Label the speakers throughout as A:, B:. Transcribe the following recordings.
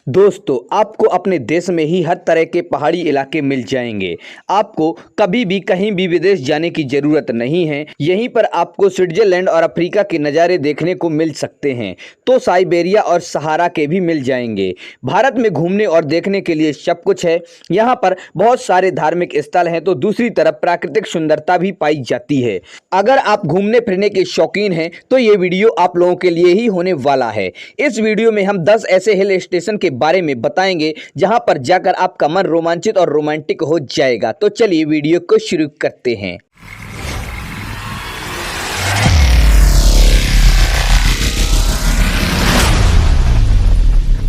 A: दोस्तों, आपको अपने देश में ही हर तरह के पहाड़ी इलाके मिल जाएंगे। आपको कभी भी कहीं भी विदेश जाने की जरूरत नहीं है। यहीं पर आपको स्विट्जरलैंड और अफ्रीका के नज़ारे देखने को मिल सकते हैं, तो साइबेरिया और सहारा के भी मिल जाएंगे। भारत में घूमने और देखने के लिए सब कुछ है। यहाँ पर बहुत सारे धार्मिक स्थल हैं, तो दूसरी तरफ प्राकृतिक सुंदरता भी पाई जाती है। अगर आप घूमने फिरने के शौकीन हैं तो ये वीडियो आप लोगों के लिए ही होने वाला है। इस वीडियो में हम 10 ऐसे हिल स्टेशन के बारे में बताएंगे जहां पर जाकर आपका मन रोमांचित और रोमांटिक हो जाएगा। तो चलिए वीडियो को शुरू करते हैं।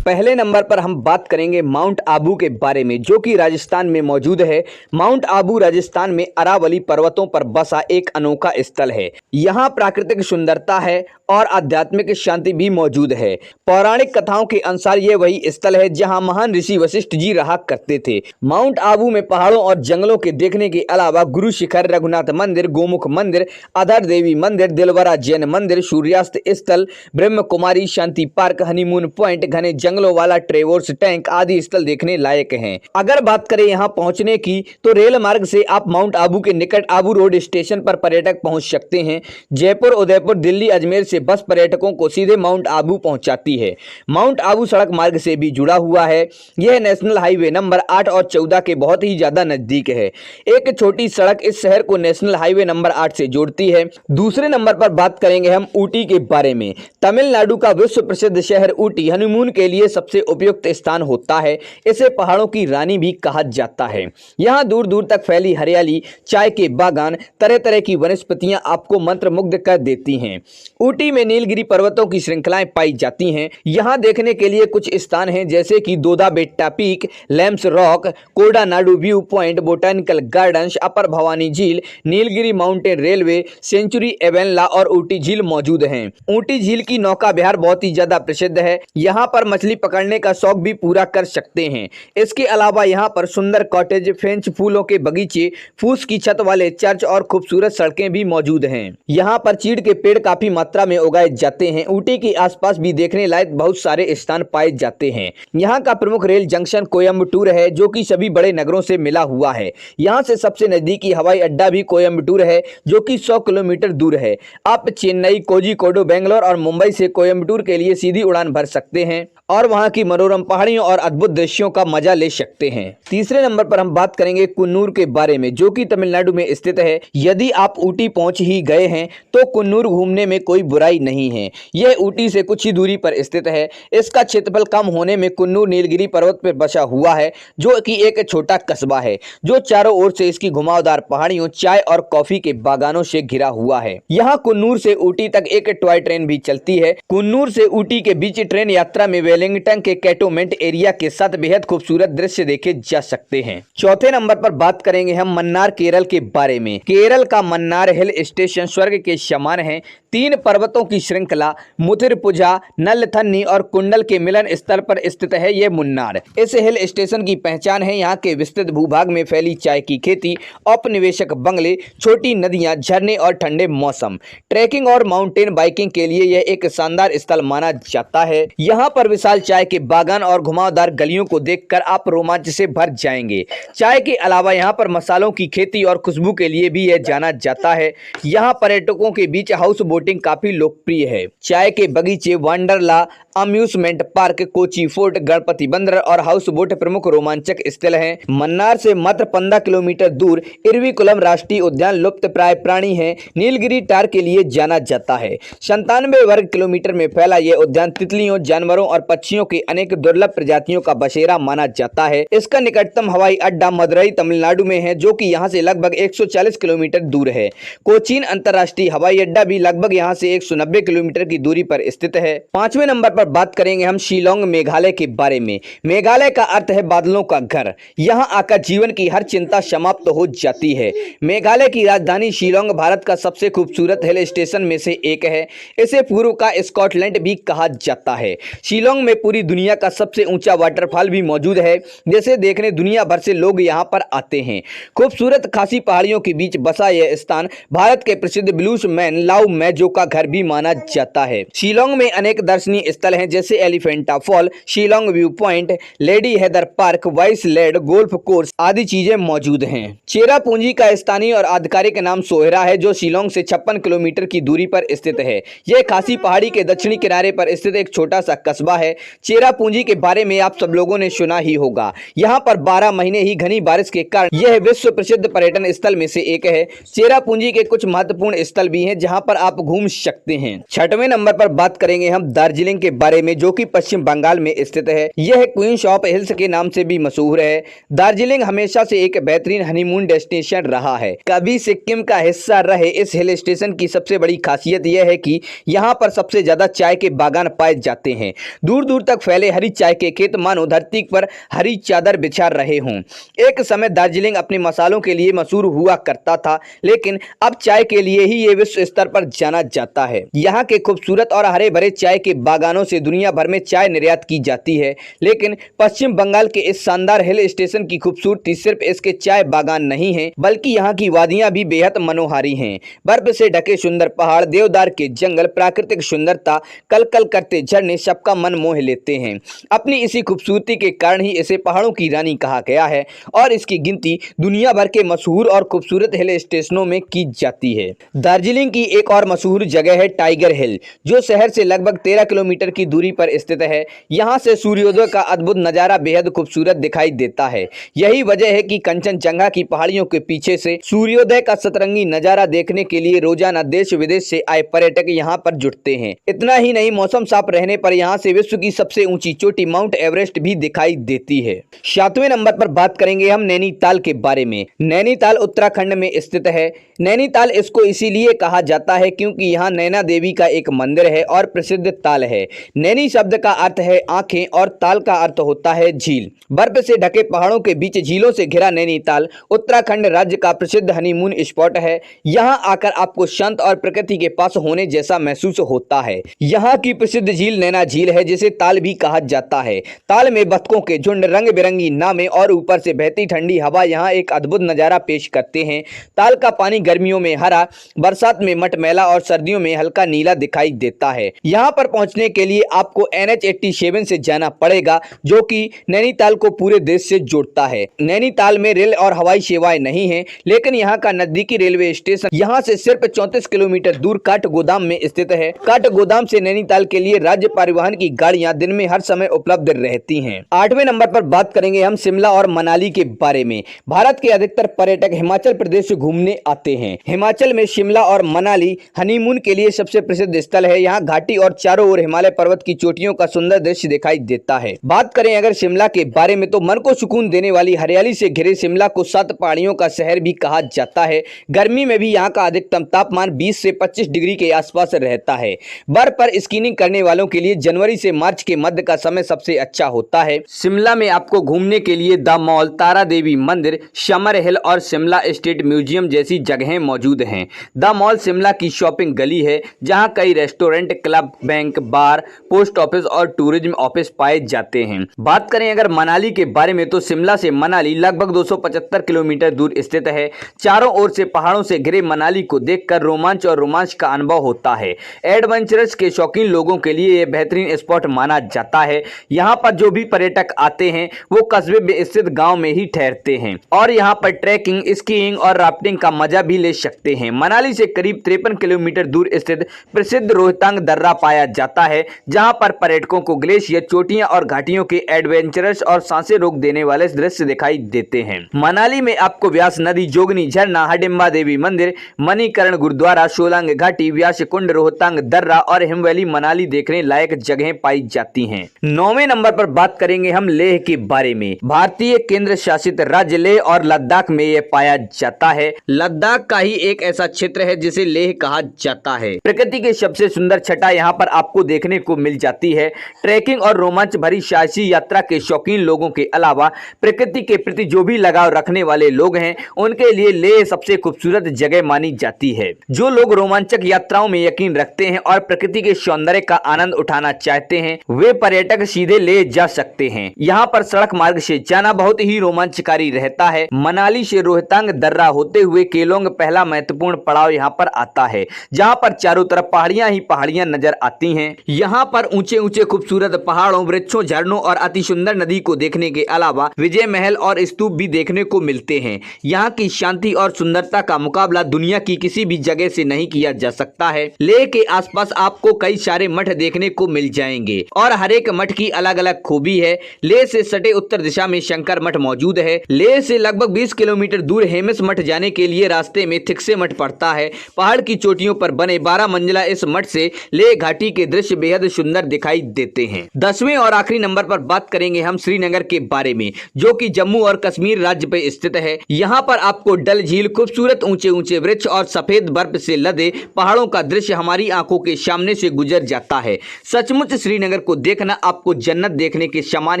A: पहले नंबर पर हम बात करेंगे माउंट आबू के बारे में, जो कि राजस्थान में मौजूद है। माउंट आबू राजस्थान में अरावली पर्वतों पर बसा एक अनोखा स्थल है। यहाँ प्राकृतिक सुंदरता है और आध्यात्मिक शांति भी मौजूद है। पौराणिक कथाओं के अनुसार ये वही स्थल है जहाँ महान ऋषि वशिष्ठ जी रहा करते थे। माउंट आबू में पहाड़ों और जंगलों के देखने के अलावा गुरु शिखर, रघुनाथ मंदिर, गोमुख मंदिर, अधर देवी मंदिर, दिलवरा जैन मंदिर, सूर्यास्त स्थल, ब्रह्म कुमारी शांति पार्क, हनीमून पॉइंट, घने जंगलों वाला ट्रेवर्स टैंक आदि स्थल देखने लायक हैं। अगर बात करें यहाँ पहुंचने की, तो रेल मार्ग से आप माउंट आबू के निकट आबू रोड स्टेशन पर पर्यटक पहुंच सकते हैं। जयपुर, उदयपुर, दिल्ली, अजमेर से बस पर्यटकों को सीधे माउंट आबू पहुंचाती है। माउंट आबू सड़क मार्ग से भी जुड़ा हुआ है। यह नेशनल हाईवे नंबर 8 और 14 के बहुत ही ज्यादा नजदीक है। एक छोटी सड़क इस शहर को नेशनल हाईवे नंबर 8 से जोड़ती है। दूसरे नंबर पर बात करेंगे हम ऊटी के बारे में। तमिलनाडु का विश्व प्रसिद्ध शहर ऊटी हनीमून के लिए सबसे उपयुक्त स्थान होता है। इसे पहाड़ों की रानी भी कहा जाता है। यहाँ दूर दूर तक फैली हरियाली, चाय के बागान, तरह तरह की वनस्पतियां आपको मंत्रमुग्ध कर देती हैं। ऊटी में नीलगिरी पर्वतों की श्रृंखलाएं पाई जाती हैं। यहाँ देखने के लिए कुछ स्थान हैं, जैसे कि Doddabetta peak, Lamb's Rock, Kodanad view point, botanical gardens, upper Bhavani झील, नीलगिरी माउंटेन रेलवे, सेंचुरी एवेनला और ऊटी झील मौजूद हैं। ऊटी झील की नौका विहार बहुत ही ज्यादा प्रसिद्ध है। यहाँ पर मछली पकड़ने का शौक भी पूरा कर सकते हैं। इसके अलावा यहाँ पर सुंदर कॉटेज, फ्रेंच फूलों के बगीचे, फूस की छत वाले चर्च और खूबसूरत सड़कें भी मौजूद हैं। यहाँ पर चीड़ के पेड़ काफी मात्रा में उगाए जाते हैं। ऊटी के आसपास भी देखने लायक बहुत सारे स्थान पाए जाते हैं। यहाँ का प्रमुख रेल जंक्शन कोयम्बटूर है, जो कि सभी बड़े नगरों से मिला हुआ है। यहाँ से सबसे नजदीकी हवाई अड्डा भी कोयम्बटूर है, जो कि 100 किलोमीटर दूर है। आप चेन्नई, कोझिकोड, बेंगलोर और मुंबई से कोयम्बटूर के लिए सीधी उड़ान भर सकते हैं और वहां की मनोरम पहाड़ियों और अद्भुत दृश्यों का मजा ले सकते हैं। तीसरे नंबर पर हम बात करेंगे कुन्नूर के बारे में, जो कि तमिलनाडु में स्थित है। यदि आप ऊटी पहुंच ही गए हैं तो कुन्नूर घूमने में कोई बुराई नहीं है। यह ऊटी से कुछ ही दूरी पर स्थित है। इसका क्षेत्रफल कम होने में कुन्नूर नीलगिरी पर्वत पर बसा हुआ है, जो कि एक छोटा कस्बा है, जो चारों ओर से इसकी घुमावदार पहाड़ियों, चाय और कॉफी के बागानों से घिरा हुआ है। यहाँ कुन्नूर से ऊटी तक एक टॉय ट्रेन भी चलती है। कुन्नूर से ऊटी के बीच ट्रेन यात्रा में वेलिंगटन के कैंटोनमेंट एरिया के साथ बेहद खूबसूरत दृश्य देखे जा सकते हैं। चौथे नंबर पर बात करेंगे हम मन्नार केरल के बारे में। केरल का मन्नार हिल स्टेशन स्वर्ग के समान है। 3 पर्वतों की श्रृंखला मुथिरपुझा, नलथन्नी और कुंडल के मिलन स्थल पर स्थित है ये मुन्नार। इस हिल स्टेशन की पहचान है यहाँ के विस्तृत भूभाग में फैली चाय की खेती, औपनिवेशिक बंगले, छोटी नदियां, झरने और ठंडे मौसम। ट्रैकिंग और माउंटेन बाइकिंग के लिए यह एक शानदार स्थल माना जाता है। यहाँ पर विशाल चाय के बागान और घुमावदार गलियों को देखकर आप रोमांच से भर जाएंगे। चाय के अलावा यहाँ पर मसालों की खेती और खुशबू के लिए भी यह जाना जाता है। यहाँ पर्यटकों के बीच हाउस बोटिंग काफी लोकप्रिय है। चाय के बगीचे, Wonderla, amusement park, Kochi fort, Ganpati बंदर और हाउस बोट प्रमुख रोमांचक स्थल हैं। मन्नार से मात्र 15 किलोमीटर दूर इरविकुलम राष्ट्रीय उद्यान लुप्त प्राय प्राणी है नीलगिरी टार के लिए जाना जाता है। 97 वर्ग किलोमीटर में फैला यह उद्यान तितलियों, जानवरों और पक्षियों की अनेक दुर्लभ प्रजातियों का बसेरा माना जाता है। इसका निकटतम हवाई अड्डा मदुरई तमिलनाडु में है, जो कि यहाँ से लगभग 140 किलोमीटर दूर है। कोचीन अंतर्राष्ट्रीय हवाई अड्डा भी लगभग यहाँ से 190 किलोमीटर की दूरी पर स्थित है। 5वें नंबर पर बात करेंगे हम शिलोंग मेघालय के बारे में। मेघालय का अर्थ है बादलों का घर। यहाँ आकर जीवन की हर चिंता समाप्त हो जाती है। मेघालय की राजधानी शिलोंग भारत का सबसे खूबसूरत हिल स्टेशन में से एक है। इसे पूर्व का स्कॉटलैंड भी कहा जाता है। शिलोंग में पूरी दुनिया का सबसे ऊंचा वाटरफॉल भी मौजूद है, जिसे देखने दुनिया भर से लोग यहाँ पर आते हैं। खूबसूरत खासी पहाड़ियों के बीच बसा यह स्थान भारत के प्रसिद्ध ब्लूज मैन लाओ मैजू राजों का घर भी माना जाता है। शिलोंग में अनेक दर्शनीय स्थल हैं जैसे Elephanta fall, Shillong view point, Lady Hydari Park, वाइसलैंड गोल्फ कोर्स आदि चीजें मौजूद हैं। चेरापूंजी का स्थानीय और आधिकारिक नाम सोहरा है जो शिलोंग से 56 किलोमीटर की दूरी पर स्थित है। यह खासी पहाड़ी के दक्षिणी किनारे पर स्थित एक छोटा सा कस्बा है। चेरापूंजी के बारे में आप सब लोगों ने सुना ही होगा। यहाँ पर 12 महीने ही घनी बारिश के कारण यह विश्व प्रसिद्ध पर्यटन स्थल में से एक है। चेरापूंजी के कुछ महत्वपूर्ण स्थल भी हैं जहाँ पर आप घूम सकते हैं। 6वें नंबर पर बात करेंगे हम दार्जिलिंग के बारे में जो कि पश्चिम बंगाल में स्थित है। यह क्वींस ऑफ हिल्स के नाम से भी मशहूर है। दार्जिलिंग हमेशा से एक बेहतरीन हनीमून डेस्टिनेशन रहा है। कभी सिक्किम का हिस्सा रहे इस हिल स्टेशन की सबसे बड़ी खासियत यह है कि यहाँ पर सबसे ज्यादा चाय के बागान पाए जाते हैं। दूर दूर तक फैले हरी चाय के खेत मानो धरती पर हरी चादर बिछा रहे हों। एक समय दार्जिलिंग अपने मसालों के लिए मशहूर हुआ करता था, लेकिन अब चाय के लिए ही ये विश्व स्तर पर जाना जाता है। यहाँ के खूबसूरत और हरे भरे चाय के बागानों से दुनिया भर में चाय निर्यात की जाती है, लेकिन पश्चिम बंगाल के इस शानदार हिल स्टेशन की खूबसूरती सिर्फ इसके चाय बागान नहीं है, बल्कि यहाँ की वादियां भी बेहद मनोहारी हैं। बर्फ से ढके सुंदर पहाड़, देवदार के जंगल, प्राकृतिक सुंदरता, कलकल करते झरने सबका मन मोह लेते हैं। अपनी इसी खूबसूरती के कारण ही इसे पहाड़ों की रानी कहा गया है और इसकी गिनती दुनिया भर के मशहूर और खूबसूरत हिल स्टेशनों में की जाती है। दार्जिलिंग की एक और मशहूर जगह है टाइगर हिल जो शहर से लगभग 13 किलोमीटर की दूरी पर स्थित है। यहाँ से सूर्योदय का अद्भुत नजारा बेहद खूबसूरत दिखाई देता है। यही वजह है कि कंचनजंगा की पहाड़ियों के पीछे से सूर्योदय का सतरंगी नजारा देखने के लिए रोजाना देश विदेश से आए पर्यटक यहाँ पर जुटते हैं। इतना ही नहीं, मौसम साफ रहने पर यहाँ से विश्व की सबसे ऊंची चोटी माउंट एवरेस्ट भी दिखाई देती है। 7वें नंबर पर बात करेंगे हम नैनीताल के बारे में। नैनीताल उत्तराखंड में स्थित है। नैनीताल इसको इसीलिए कहा जाता है क्योंकि यहाँ नैना देवी का एक मंदिर है और प्रसिद्ध ताल है। नैनी शब्द का अर्थ है आंखें और ताल का अर्थ होता है झील। बर्फ से ढके पहाड़ों के बीच झीलों से घिरा नैनीताल उत्तराखंड राज्य का प्रसिद्ध हनीमून स्पॉट है। यहाँ आकर आपको शांत और प्रकृति के पास होने जैसा महसूस होता है। यहाँ की प्रसिद्ध झील नैना झील है जिसे ताल भी कहा जाता है। ताल में बतखों के झुंड, रंग बिरंगी नावें और ऊपर से बहती ठंडी हवा यहाँ एक अद्भुत नजारा पेश करते हैं। ताल का पानी गर्मियों में हरा, बरसात में मटमैला और सर्दियों में हल्का नीला दिखाई देता है। यहाँ पर पहुंचने के लिए आपको NH 87 से जाना पड़ेगा जो कि नैनीताल को पूरे देश से जोड़ता है। नैनीताल में रेल और हवाई सेवाएं नहीं है, लेकिन यहाँ का नजदीकी रेलवे स्टेशन यहाँ से सिर्फ 34 किलोमीटर दूर काठगोदाम में स्थित है। काठगोदाम से नैनीताल के लिए राज्य परिवहन की गाड़ियां दिन में हर समय उपलब्ध रहती हैं। 8वें नंबर पर बात करेंगे हम शिमला और मनाली के बारे में। भारत के अधिकतर पर्यटक हिमाचल प्रदेश घूमने आते हैं। हिमाचल में शिमला और मनाली हनीमून के लिए सबसे प्रसिद्ध स्थल है। यहाँ घाटी और चारों ओर हिमालय पर्वत की चोटियों का सुंदर दृश्य दिखाई देता है। बात करें अगर शिमला के बारे में तो मन को सुकून देने वाली हरियाली से घिरे शिमला को 7 पहाड़ियों का शहर भी कहा जाता है। गर्मी में भी यहाँ का अधिकतम तापमान 20 से 25 डिग्री के आसपास रहता है। बर्फ पर स्कीइंग करने वालों के लिए जनवरी से मार्च के मध्य का समय सबसे अच्छा होता है। शिमला में आपको घूमने के लिए द मॉल, तारा देवी मंदिर, समर हिल और शिमला स्टेट म्यूजियम जैसी जगहें मौजूद हैं। द मॉल शिमला की शॉपिंग गली है जहां कई रेस्टोरेंट, क्लब, बैंक, बार, पोस्ट ऑफिस और टूरिज्म ऑफिस पाए जाते हैं। बात करें अगर मनाली के बारे में तो शिमला से मनाली लगभग 275 किलोमीटर दूर स्थित है। चारों ओर से पहाड़ों से घिरे मनाली को देखकर रोमांच और रोमांच का अनुभव होता है। एडवेंचरस के शौकीन लोगों के लिए यह बेहतरीन स्पॉट माना जाता है। यहाँ पर जो भी पर्यटक आते हैं वो कस्बे में स्थित गांव में ही ठहरते हैं और यहाँ पर ट्रैकिंग, स्कीइंग और राफ्टिंग का मजा भी ले सकते हैं। मनाली से करीब 53 किलोमीटर दूर स्थित प्रसिद्ध रोहतांग दर्रा पाया जाता है जहाँ पर पर्यटकों को ग्लेशियर, चोटियां और घाटियों के एडवेंचरस और सांसें रोक देने वाले दृश्य दिखाई देते हैं। मनाली में आपको व्यास नदी, जोगनी झरना, हडिम्बा देवी मंदिर, मणिकर्ण गुरुद्वारा, सोलांग घाटी, व्यास कुंड, रोहतांग दर्रा और हिमवैली मनाली देखने लायक जगहें पाई जाती हैं। 9वें नंबर पर बात करेंगे हम लेह के बारे में। भारतीय केंद्र शासित राज्य लेह और लद्दाख में यह पाया जाता है। लद्दाख का ही एक ऐसा क्षेत्र है जिसे लेह कहा जाता है। प्रकृति के सबसे सुंदर छटा यहाँ पर आपको देखने को मिल जाती है। ट्रैकिंग और रोमांच भरी साहसी यात्रा के शौकीन लोगों के अलावा प्रकृति के प्रति जो भी लगाव रखने वाले लोग हैं उनके लिए लेह सबसे खूबसूरत जगह मानी जाती है। जो लोग रोमांचक यात्राओं में यकीन रखते हैं और प्रकृति के सौंदर्य का आनंद उठाना चाहते हैं वे पर्यटक सीधे लेह जा सकते हैं। यहाँ पर सड़क मार्ग से जाना बहुत ही रोमांचकारी रहता है। मनाली से रोहतांग दर्रा होते हुए केलोंग पहला महत्वपूर्ण पड़ाव यहाँ पर आता है। जहाँ पर चारों तरफ पहाड़ियां ही पहाड़ियां नजर आती हैं। यहाँ पर ऊंचे ऊंचे खूबसूरत पहाड़ों, वृक्षों, झरनों और अति सुंदर नदी को देखने के अलावा विजय महल और स्तूप भी देखने को मिलते हैं। यहाँ की शांति और सुंदरता का मुकाबला दुनिया की किसी भी जगह से नहीं किया जा सकता है। लेह के आसपास आपको कई सारे मठ देखने को मिल जाएंगे और हर एक मठ की अलग अलग खूबी है। लेह से सटे उत्तर दिशा में शंकर मठ मौजूद है। लेह से लगभग 20 किलोमीटर दूर हेमिस मठ जाने के लिए रास्ते में थिक्से मठ पड़ता है। पहाड़ की चोटियों पर बने 12 मंजिला इस मठ से लेह घाटी के दृश्य बेहद सुंदर दिखाई देते हैं। 10वें और आखिरी नंबर पर बात करेंगे हम श्रीनगर के बारे में, जो कि जम्मू और कश्मीर राज्य पे स्थित है। यहाँ पर आपको डल झील, खूबसूरत ऊंचे ऊंचे वृक्ष और सफेद बर्फ से लदे पहाड़ों का दृश्य हमारी आंखों के सामने से गुजर जाता है। सचमुच श्रीनगर को देखना आपको जन्नत देखने के समान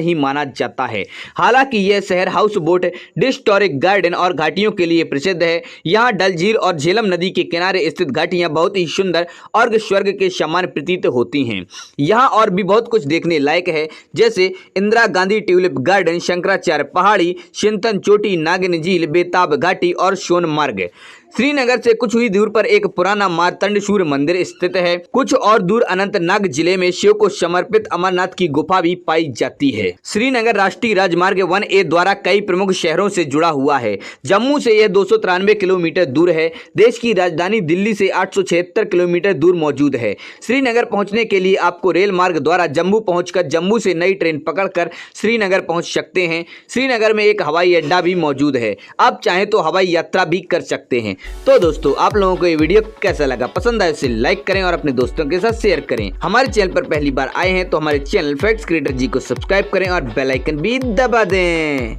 A: ही माना जाता है। हालांकि यह शहर हाउस बोट, हिस्टोरिक गार्डन और घाटियों के लिए प्रसिद्ध है। यहाँ डल झील और झेलम नदी के किनारे स्थित घाटियां बहुत ही सुंदर और स्वर्ग के समान प्रतीत होती हैं। यहाँ और भी बहुत कुछ देखने लायक है, जैसे इंदिरा गांधी ट्यूलिप गार्डन, शंकराचार्य पहाड़ी, सिंतन चोटी, नागिन झील, बेताब घाटी और सोनमार्ग। श्रीनगर से कुछ ही दूर पर एक पुराना मार्तंडसूर मंदिर स्थित है। कुछ और दूर अनंतनाग जिले में शिव को समर्पित अमरनाथ की गुफा भी पाई जाती है। श्रीनगर राष्ट्रीय राजमार्ग 1A द्वारा कई प्रमुख शहरों से जुड़ा हुआ है। जम्मू से यह 293 किलोमीटर दूर है। देश की राजधानी दिल्ली से 876 किलोमीटर दूर मौजूद है। श्रीनगर पहुंचने के लिए आपको रेल मार्ग द्वारा जम्मू पहुंचकर जम्मू से नई ट्रेन पकड़कर श्रीनगर पहुंच सकते हैं। श्रीनगर में एक हवाई अड्डा भी मौजूद है। आप चाहें तो हवाई यात्रा भी कर सकते हैं। तो दोस्तों, आप लोगों को ये वीडियो कैसा लगा? पसंद आए इसे लाइक करें और अपने दोस्तों के साथ शेयर करें। हमारे चैनल पर पहली बार आए हैं तो हमारे चैनल फैक्ट्स क्रिएटर जी को सब्सक्राइब करें और बेल आइकन भी दबा दें।